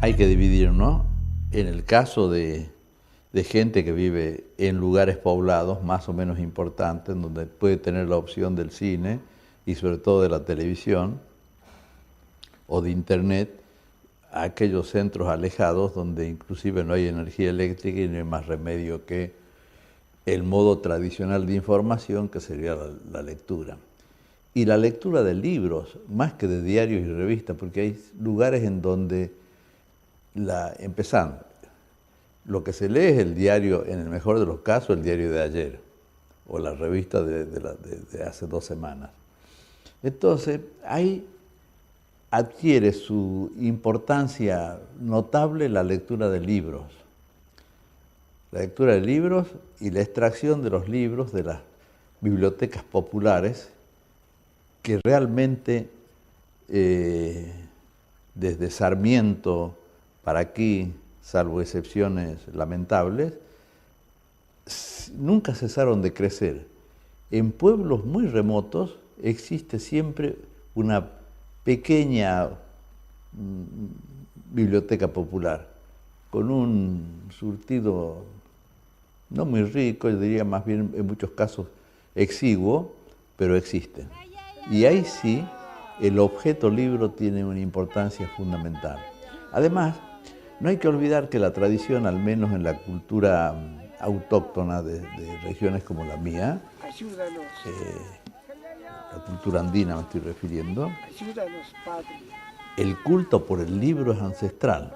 Hay que dividir, ¿no? En el caso de gente que vive en lugares poblados más o menos importantes, donde puede tener la opción del cine y sobre todo de la televisión o de internet, a aquellos centros alejados donde inclusive no hay energía eléctrica y no hay más remedio que el modo tradicional de información, que sería la lectura. Y la lectura de libros, más que de diarios y revistas, porque hay lugares en donde, empezando, lo que se lee es el diario, en el mejor de los casos, el diario de ayer, o la revista de hace 2 semanas. Entonces, ahí adquiere su importancia notable la lectura de libros. La lectura de libros y la extracción de los libros de las bibliotecas populares, que realmente desde Sarmiento para aquí, salvo excepciones lamentables, nunca cesaron de crecer. En pueblos muy remotos existe siempre una pequeña biblioteca popular, con un surtido no muy rico, yo diría más bien en muchos casos exiguo, pero existe. Y ahí sí, el objeto libro tiene una importancia fundamental. Además, no hay que olvidar que la tradición, al menos en la cultura autóctona de regiones como la mía, la cultura andina me estoy refiriendo, el culto por el libro es ancestral.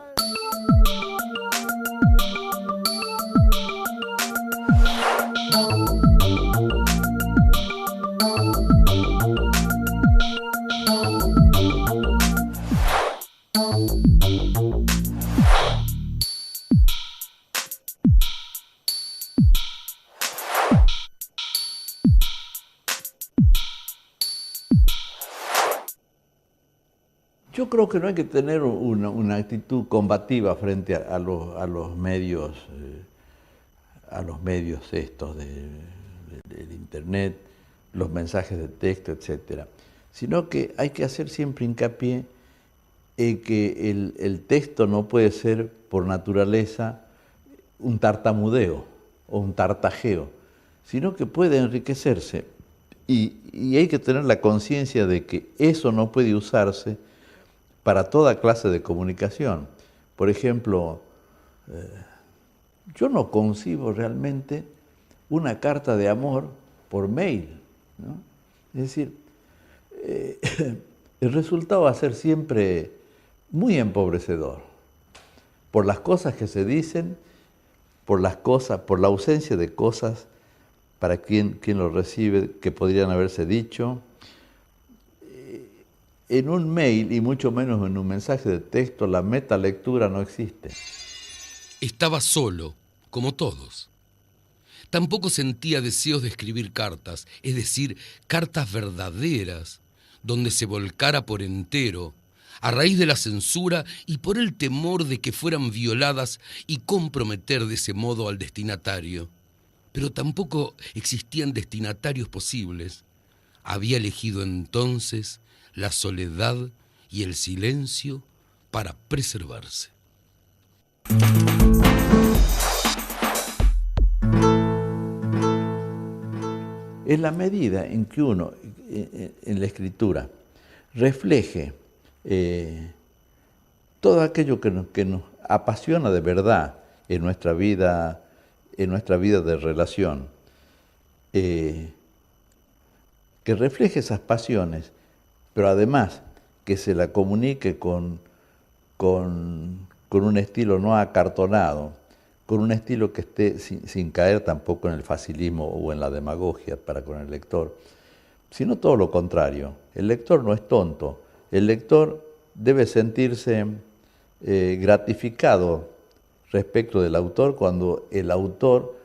Yo creo que no hay que tener una actitud combativa frente a los medios, estos del internet, los mensajes de texto, etcétera, sino que hay que hacer siempre hincapié en que el texto no puede ser por naturaleza un tartamudeo o un tartajeo, sino que puede enriquecerse y hay que tener la conciencia de que eso no puede usarse para toda clase de comunicación. Por ejemplo, yo no concibo realmente una carta de amor por mail, ¿no? Es decir, el resultado va a ser siempre muy empobrecedor, por las cosas que se dicen, por la ausencia de cosas para quien lo recibe que podrían haberse dicho. En un mail, y mucho menos en un mensaje de texto, la metalectura no existe. Estaba solo, como todos. Tampoco sentía deseos de escribir cartas, es decir, cartas verdaderas, donde se volcara por entero, a raíz de la censura y por el temor de que fueran violadas y comprometer de ese modo al destinatario. Pero tampoco existían destinatarios posibles. Había elegido entonces la soledad y el silencio para preservarse. En la medida en que uno, en la escritura, refleje todo aquello que nos apasiona de verdad en nuestra vida de relación, que refleje esas pasiones, pero además que se la comunique con un estilo no acartonado, con un estilo que esté sin caer tampoco en el facilismo o en la demagogia para con el lector, sino todo lo contrario. El lector no es tonto, el lector debe sentirse gratificado respecto del autor cuando el autor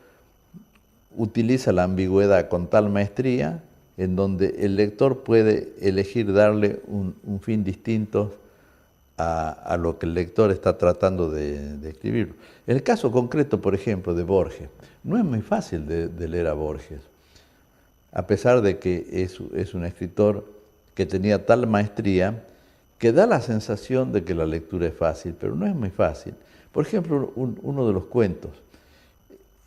utiliza la ambigüedad con tal maestría en donde el lector puede elegir darle un fin distinto a lo que el lector está tratando de escribir. En el caso concreto, por ejemplo, de Borges, no es muy fácil de leer a Borges, a pesar de que es un escritor que tenía tal maestría que da la sensación de que la lectura es fácil, pero no es muy fácil. Por ejemplo, uno de los cuentos,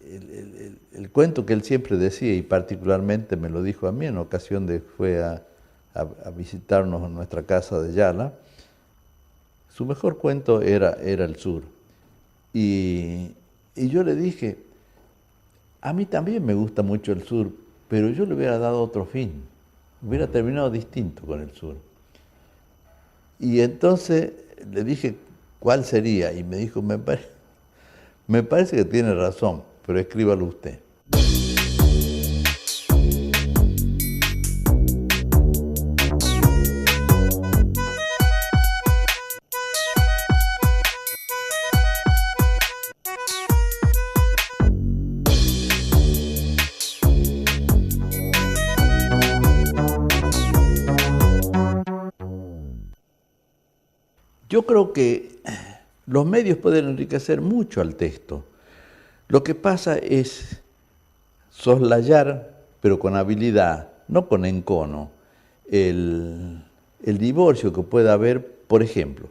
el cuento que él siempre decía, y particularmente me lo dijo a mí en ocasión de que fue a visitarnos en nuestra casa de Yala, su mejor cuento era El Sur. Y yo le dije, a mí también me gusta mucho el Sur, pero yo le hubiera dado otro fin, hubiera terminado distinto con el Sur. Y entonces le dije, ¿cuál sería? Y me dijo, me parece que tiene razón, pero escríbalo usted. Yo creo que los medios pueden enriquecer mucho al texto. Lo que pasa es soslayar, pero con habilidad, no con encono, el divorcio que pueda haber, por ejemplo,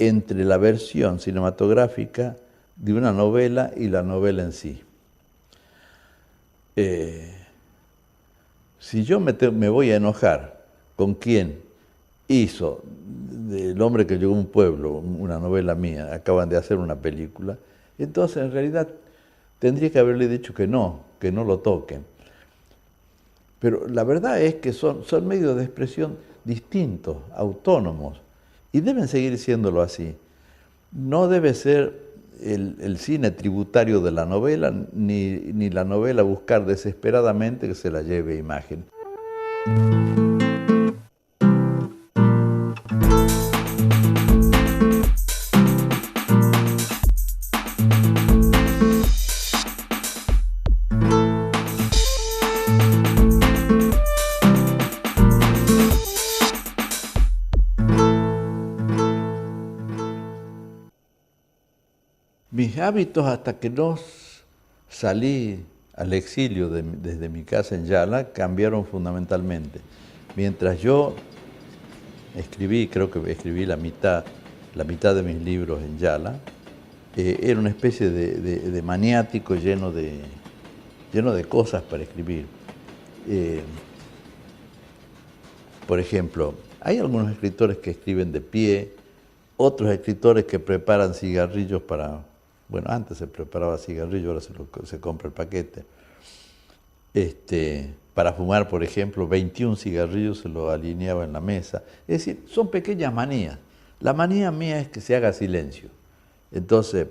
entre la versión cinematográfica de una novela y la novela en sí. Si yo me voy a enojar con quien hizo El hombre que llegó a un pueblo, una novela mía, acaban de hacer una película, entonces en realidad tendría que haberle dicho que no lo toquen. Pero la verdad es que son medios de expresión distintos, autónomos, y deben seguir siéndolo así. No debe ser el cine tributario de la novela, ni la novela buscar desesperadamente que se la lleve imagen. Mis hábitos hasta que no salí al exilio desde mi casa en Yala cambiaron fundamentalmente. Mientras yo escribí, creo que escribí la mitad de mis libros en Yala, era una especie de maniático lleno de cosas para escribir. Por ejemplo, hay algunos escritores que escriben de pie, otros escritores que preparan cigarrillos para... Bueno, antes se preparaba cigarrillo, ahora se compra el paquete. Para fumar, por ejemplo, 21 cigarrillos se los alineaba en la mesa. Es decir, son pequeñas manías. La manía mía es que se haga silencio. Entonces,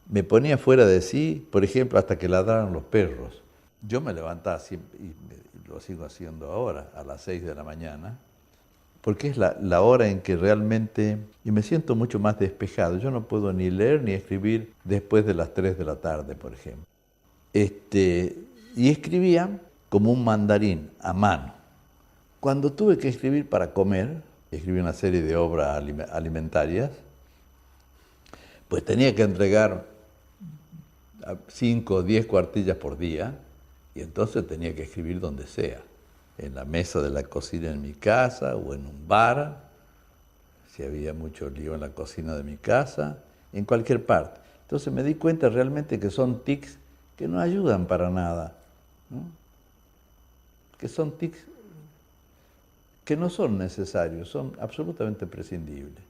me ponía fuera de sí, por ejemplo, hasta que ladraran los perros. Yo me levantaba siempre, y lo sigo haciendo ahora, a las 6 de la mañana, porque es la hora en que realmente, y me siento mucho más despejado. Yo no puedo ni leer ni escribir después de las 3 de la tarde, por ejemplo. Y escribía como un mandarín, a mano. Cuando tuve que escribir para comer, escribí una serie de obras alimentarias, pues tenía que entregar 5 o 10 cuartillas por día, y entonces tenía que escribir donde sea. En la mesa de la cocina en mi casa o en un bar, si había mucho lío en la cocina de mi casa, en cualquier parte. Entonces me di cuenta realmente que son tics que no ayudan para nada, ¿no? Que son tics que no son necesarios, son absolutamente prescindibles.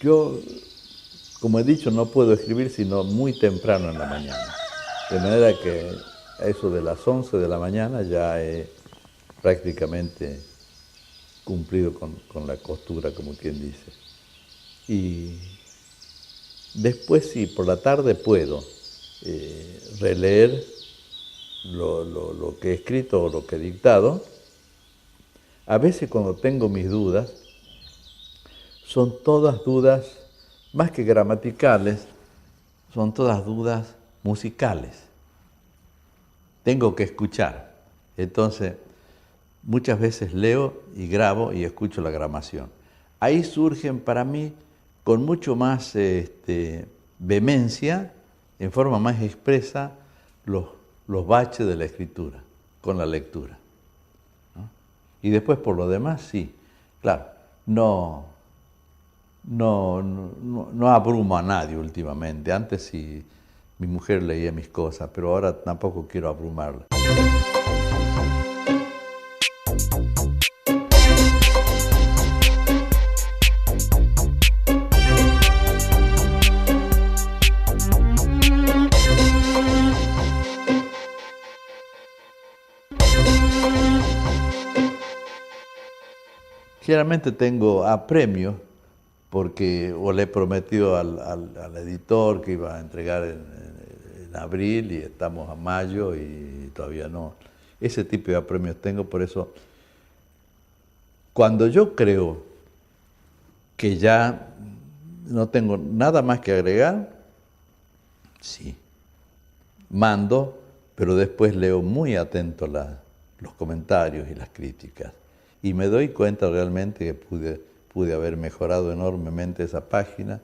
Yo, como he dicho, no puedo escribir sino muy temprano en la mañana. De manera que a eso de las 11 de la mañana ya he prácticamente cumplido con la costura, como quien dice. Y después sí, por la tarde puedo releer lo que he escrito o lo que he dictado. A veces cuando tengo mis dudas, son todas dudas, más que gramaticales, son todas dudas musicales. Tengo que escuchar. Entonces, muchas veces leo y grabo y escucho la grabación. Ahí surgen para mí con mucho más vehemencia, en forma más expresa, los baches de la escritura, con la lectura, ¿no? Y después por lo demás, sí, claro, no abrumo a nadie últimamente. Antes sí, mi mujer leía mis cosas, pero ahora tampoco quiero abrumarla. Generalmente tengo premios, porque o le he prometido al editor que iba a entregar en abril y estamos a mayo y todavía no. Ese tipo de premios tengo, por eso cuando yo creo que ya no tengo nada más que agregar, sí, mando, pero después leo muy atento los comentarios y las críticas. Y me doy cuenta realmente que pude haber mejorado enormemente esa página,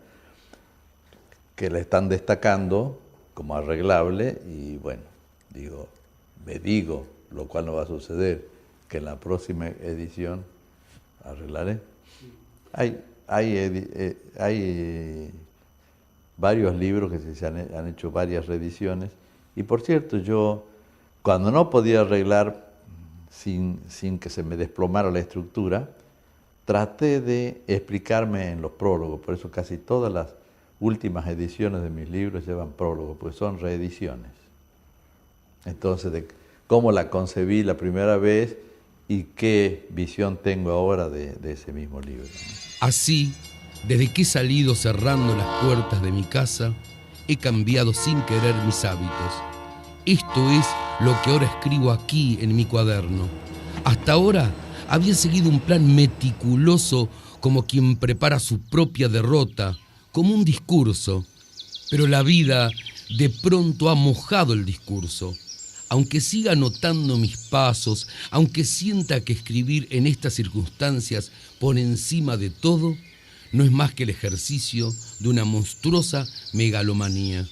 que la están destacando como arreglable, y bueno, me digo, lo cual no va a suceder, que en la próxima edición arreglaré. Hay varios libros que se han hecho varias reediciones, y por cierto, yo cuando no podía arreglar sin que se me desplomara la estructura, traté de explicarme en los prólogos. Por eso casi todas las últimas ediciones de mis libros llevan prólogos, porque son reediciones. Entonces, de cómo la concebí la primera vez y qué visión tengo ahora de ese mismo libro. Así, desde que he salido cerrando las puertas de mi casa, he cambiado sin querer mis hábitos. Esto es lo que ahora escribo aquí en mi cuaderno. Hasta ahora había seguido un plan meticuloso, como quien prepara su propia derrota, como un discurso. Pero la vida de pronto ha mojado el discurso. Aunque siga anotando mis pasos, aunque sienta que escribir en estas circunstancias por encima de todo, no es más que el ejercicio de una monstruosa megalomanía.